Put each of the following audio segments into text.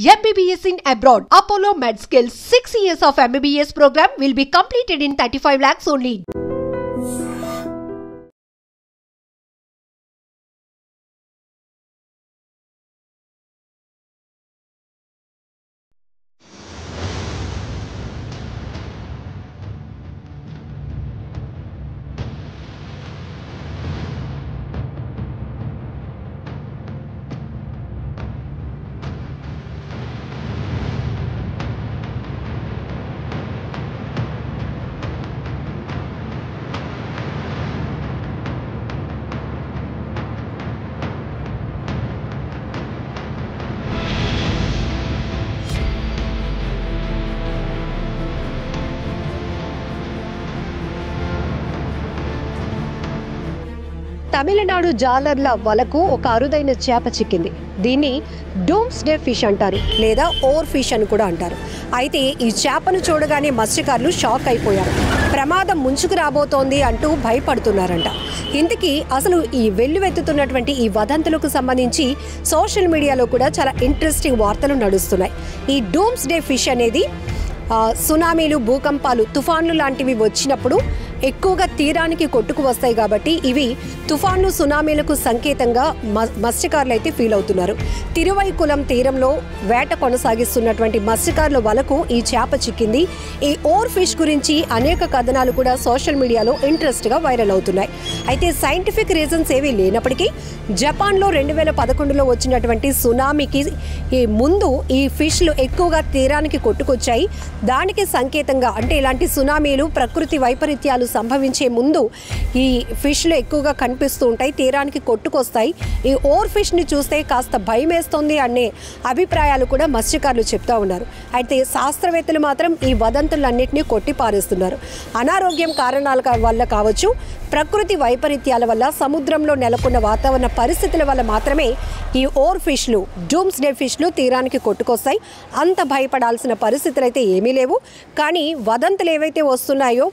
MBBS in abroad. Apollo MedSkill 6 years of MBBS program will be completed in 35 lakhs only. Tamil Nadu జాలర్ల వలకు ఒక అరుదైన చేప చిక్కింది. దీన్ని డూమ్స్ డే ఫిష్ అంటారు, లేదా ఓర్ ఫిష్ అని కూడా అంటారు. అయితే ఈ చేపను చూడగానే మత్స్యకారులు షాక్ అయిపోయారు. ప్రమాదం ముంచుకు రాబోతోంది అంటూ భయపడుతున్నారంట. ఇంతకీ అసలు ఈ వెల్లువెత్తుతున్నటువంటి ఈ వదంతులకు సంబంధించి సోషల్ మీడియాలో కూడా చాలా ఇంట్రెస్టింగ్ వార్తలు నడుస్తున్నాయి. ఈ డూమ్స్ డే ఫిష్ అనేది సునామీలు, భూకంపాలు, తుఫాన్లు లాంటివి వచ్చినప్పుడు ఎక్కువగా తీరానికి కొట్టుకు వస్తాయి కాబట్టి ఇవి తుఫాన్లు, సునామీలకు సంకేతంగా మత్స్యకారులు అయితే ఫీల్ అవుతున్నారు. తిరువైకులం తీరంలో వేట కొనసాగిస్తున్నటువంటి మత్స్యకారుల వలకు ఈ చేప చిక్కింది. ఈ ఓర్ ఫిష్ గురించి అనేక కథనాలు కూడా సోషల్ మీడియాలో ఇంట్రెస్ట్గా వైరల్ అవుతున్నాయి. అయితే సైంటిఫిక్ రీజన్స్ ఏవీ లేనప్పటికీ జపాన్లో 2011లో వచ్చినటువంటి సునామీకి ముందు ఈ ఫిష్లు ఎక్కువగా తీరానికి కొట్టుకొచ్చాయి. దానికి సంకేతంగా, అంటే ఇలాంటి సునామీలు, ప్రకృతి వైపరీత్యాలు సంభవించే ముందు ఈ ఫిష్లు ఎక్కువగా కనిపిస్తూ ఉంటాయి, తీరానికి కొట్టుకొస్తాయి. ఈ ఓర్ ఫిష్ని చూస్తే కాస్త భయం వేస్తుంది అనే అభిప్రాయాలు కూడా మత్స్యకారులు చెప్తా ఉన్నారు. అయితే శాస్త్రవేత్తలు మాత్రం ఈ వదంతులన్నింటినీ కొట్టిపారేస్తున్నారు. అనారోగ్యం కారణాల వల్ల కావచ్చు, ప్రకృతి వైపరీత్యాల వల్ల, సముద్రంలో నెలకొన్న వాతావరణ పరిస్థితుల వల్ల మాత్రమే ఈ ఓర్ ఫిష్లు, డూమ్స్ డే ఫిష్లు తీరానికి కొట్టుకొస్తాయి. అంత భయపడాల్సిన పరిస్థితులు అయితే ఏమీ లేవు. కానీ వదంతులు ఏవైతే వస్తున్నాయో,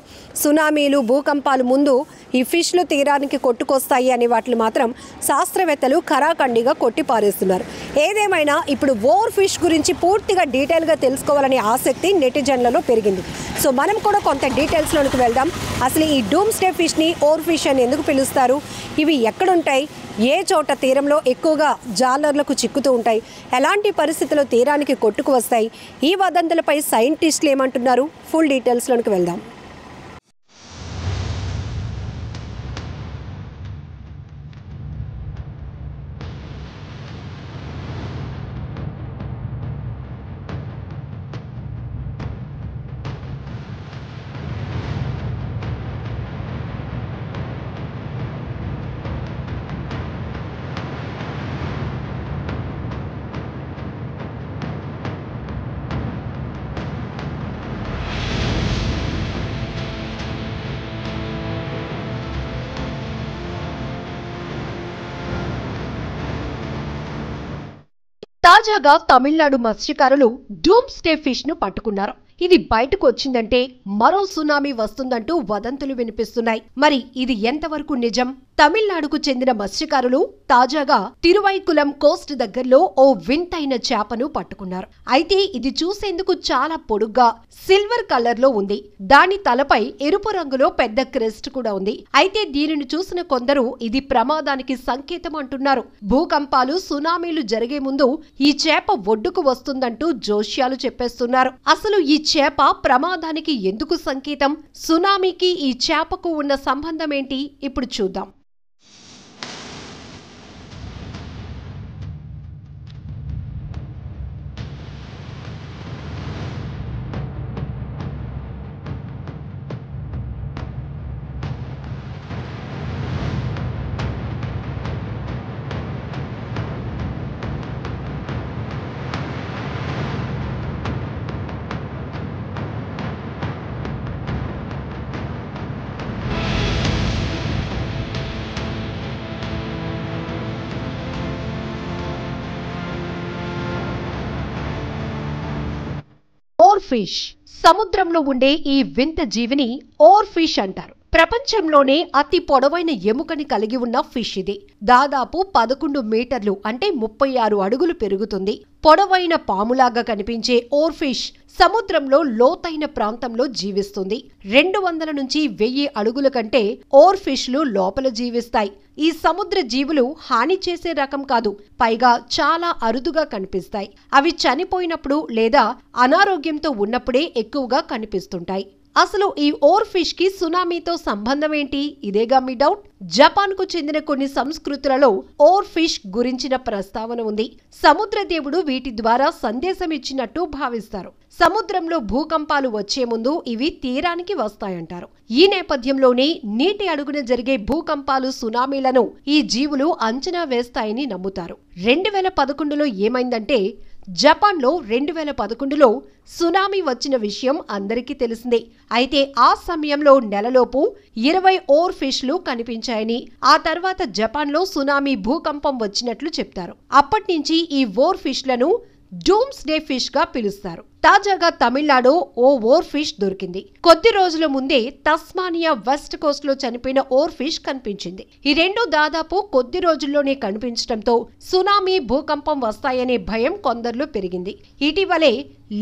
సునామీలు, భూకంపాలు ముందు ఈ ఫిష్లు తీరానికి కొట్టుకొస్తాయి అనే వాటిని మాత్రం శాస్త్రవేత్తలు ఖరాఖండిగా కొట్టిపారేస్తున్నారు. ఏదేమైనా ఇప్పుడు ఓర్ ఫిష్ గురించి పూర్తిగా డీటెయిల్గా తెలుసుకోవాలనే ఆసక్తి నెటిజన్లలో పెరిగింది. సో మనం కూడా కొంత డీటెయిల్స్లోకి వెళ్దాం. అసలు ఈ డూమ్స్ డే ఫిష్ని ఓర్ ఫిష్ అని ఎందుకు పిలుస్తారు? ఇవి ఎక్కడుంటాయి? ఏ చోట తీరంలో ఎక్కువగా జాలర్లకు చిక్కుతూ ఉంటాయి? ఎలాంటి పరిస్థితుల్లో తీరానికి కొట్టుకు వస్తాయి? ఈ వదంతులపై సైంటిస్టులు ఏమంటున్నారు? ఫుల్ డీటెయిల్స్లోకి వెళ్దాం. తాజాగా తమిళనాడు మత్స్యకారులు డూమ్స్ డే ఫిష్ ను పట్టుకున్నారు. ఇది బయటకు వచ్చిందంటే మరో సునామీ వస్తుందంటూ వదంతులు వినిపిస్తున్నాయి. మరి ఇది ఎంతవరకు నిజం? తమిళనాడుకు చెందిన మత్స్యకారులు తాజాగా తిరువైకులం కోస్ట్ దగ్గరలో ఓ వింతైన చేపను పట్టుకున్నారు. అయితే ఇది చూసేందుకు చాలా పొడుగ్గా సిల్వర్ కలర్ లో ఉంది. దాని తలపై ఎరుపు రంగులో పెద్ద క్రెస్ట్ కూడా ఉంది. అయితే దీనిని చూసిన కొందరు ఇది ప్రమాదానికి సంకేతం అంటున్నారు. భూకంపాలు, సునామీలు జరిగే ముందు ఈ చేప ఒడ్డుకు వస్తుందంటూ జోష్యాలు చెప్పేస్తున్నారు. అసలు ఈ చేప ప్రమాదానికి ఎందుకు సంకేతం? సునామీకి ఈ చేపకు ఉన్న సంబంధం ఏంటి? ఇప్పుడు చూద్దాం. Oarfish. సముద్రంలో ఉండే ఈ వింత జీవిని ఓర్ ఫిష్ అంటారు. ప్రపంచంలోనే అతి పొడవైన ఎముకని కలిగి ఉన్న ఫిష్ ఇది. దాదాపు 11 మీటర్లు అంటే 36 అడుగులు పెరుగుతుంది. పొడవైన పాములాగా కనిపించే ఓర్ ఫిష్ సముద్రంలో లోతైన ప్రాంతంలో జీవిస్తుంది. 200 నుంచి 1000 అడుగుల కంటే ఓర్ ఫిష్లు లోపల జీవిస్తాయి. ఈ సముద్ర జీవులు హాని చేసే రకం కాదు, పైగా చాలా అరుదుగా కనిపిస్తాయి. అవి చనిపోయినప్పుడు లేదా అనారోగ్యంతో ఉన్నప్పుడే ఎక్కువగా కనిపిస్తుంటాయి. అసలు ఈ ఓర్ ఫిష్ కి సునామీతో సంబంధం ఏంటి? ఇదేగా మీ డౌట్. జపాన్ కు చెందిన కొన్ని సంస్కృతులలో ఓర్ ఫిష్ గురించిన ప్రస్తావన ఉంది. సముద్ర దేవుడు వీటి ద్వారా సందేశం ఇచ్చినట్టు భావిస్తారు. సముద్రంలో భూకంపాలు వచ్చే ముందు ఇవి తీరానికి వస్తాయంటారు. ఈ నేపథ్యంలోనే నీటి అడుగున జరిగే భూకంపాలు, సునామీలను ఈ జీవులు అంచనా వేస్తాయని నమ్ముతారు. 2011లో ఏమైందంటే, జపాన్లో 2011లో సునామీ వచ్చిన విషయం అందరికీ తెలిసిందే. అయితే ఆ సమయంలో నెలలోపు 20 ఓర్ ఫిష్లు కనిపించాయని, ఆ తర్వాత జపాన్లో సునామీ భూకంపం వచ్చినట్లు చెప్తారు. అప్పటి నుంచి ఈ ఓర్ ఫిష్లను డూమ్స్ డే ఫిష్ గా పిలుస్తారు. తాజాగా తమిళనాడు ఓ ఓర్ ఫిష్ దొరికింది. కొద్ది రోజుల ముందే తస్మానియా వెస్ట్ కోస్ట్ లో చనిపోయిన ఓర్ ఫిష్ కనిపించింది. ఈ రెండు దాదాపు కొద్ది రోజుల్లోనే కనిపించడంతో సునామీ, భూకంపం వస్తాయనే భయం కొందరిలో పెరిగింది. ఇటీవలే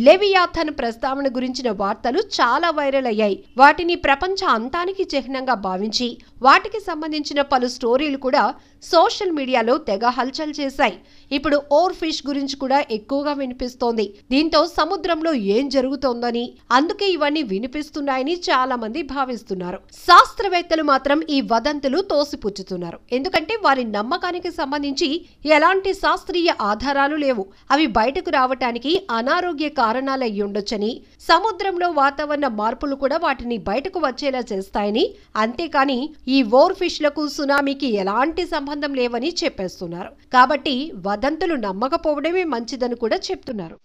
లెవియాథన్ ప్రస్తావన గురించిన వార్తలు చాలా వైరల్ అయ్యాయి. వాటిని ప్రపంచ అంతానికి చిహ్నంగా భావించి వాటికి సంబంధించిన పలు స్టోరీలు కూడా సోషల్ మీడియాలో తెగ హల్చల్ చేశాయి. ఇప్పుడు ఓర్ ఫిష్ గురించి కూడా ఎక్కువగా వినిపిస్తోంది. దీంతో సముద్రంలో ఏం జరుగుతోందని, అందుకే ఇవన్నీ వినిపిస్తున్నాయని చాలా మంది భావిస్తున్నారు. శాస్త్రవేత్తలు మాత్రం ఈ వదంతులు తోసిపుచ్చుతున్నారు. ఎందుకంటే వారి నమ్మకానికి సంబంధించి ఎలాంటి శాస్త్రీయ ఆధారాలు లేవు. అవి బయటకు రావటానికి అనారోగ్య కారణాలు అయ్యుండొచ్చని, సముద్రంలో వాతావరణ మార్పులు కూడా వాటిని బయటకు వచ్చేలా చేస్తాయని, అంతేకాని ఈ ఓర్ ఫిష్లకు సునామీకి ఎలాంటి సంబంధం లేవని చెప్పేస్తున్నారు. కాబట్టి వదంతులు నమ్మకపోవడమే మంచిదని కూడా చెప్తున్నారు.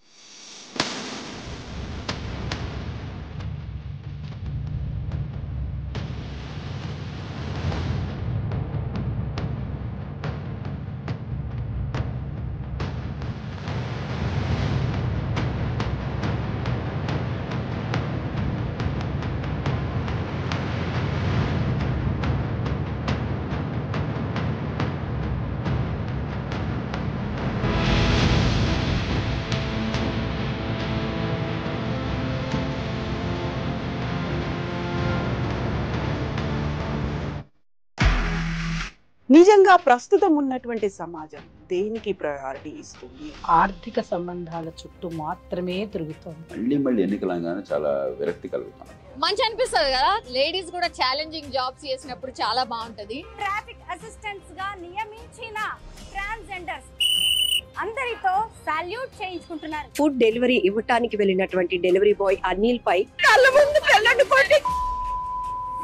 నిజంగా ప్రస్తుతం ఉన్నటువంటి సమాజం దేనికి ప్రయారిటీ ఇస్తుంది? ఆర్థిక సంబంధాల చుట్టూ మాత్రమే తిరుగుతుంది. మళ్ళీ ఎన్నికలంగానే చాలా విరక్తి కలుగుతాం. మంచి అనిపిస్తుంది కదా, లేడీస్ కూడా ఛాలెంజింగ్ జాబ్స్ చేసినప్పుడు చాలా బాగుంటది. ట్రాఫిక్ అసిస్టెంట్స్ గా నియమించిన ట్రాన్స్జెండర్స్ అందరితో సాల్యూట్ చేయించుకుంటున్నారు. ఫుడ్ డెలివరీ ఇవ్వటానికి వెళ్ళినటువంటి డెలివరీ బాయ్ అనిల్ పై కళ్ళ ముందు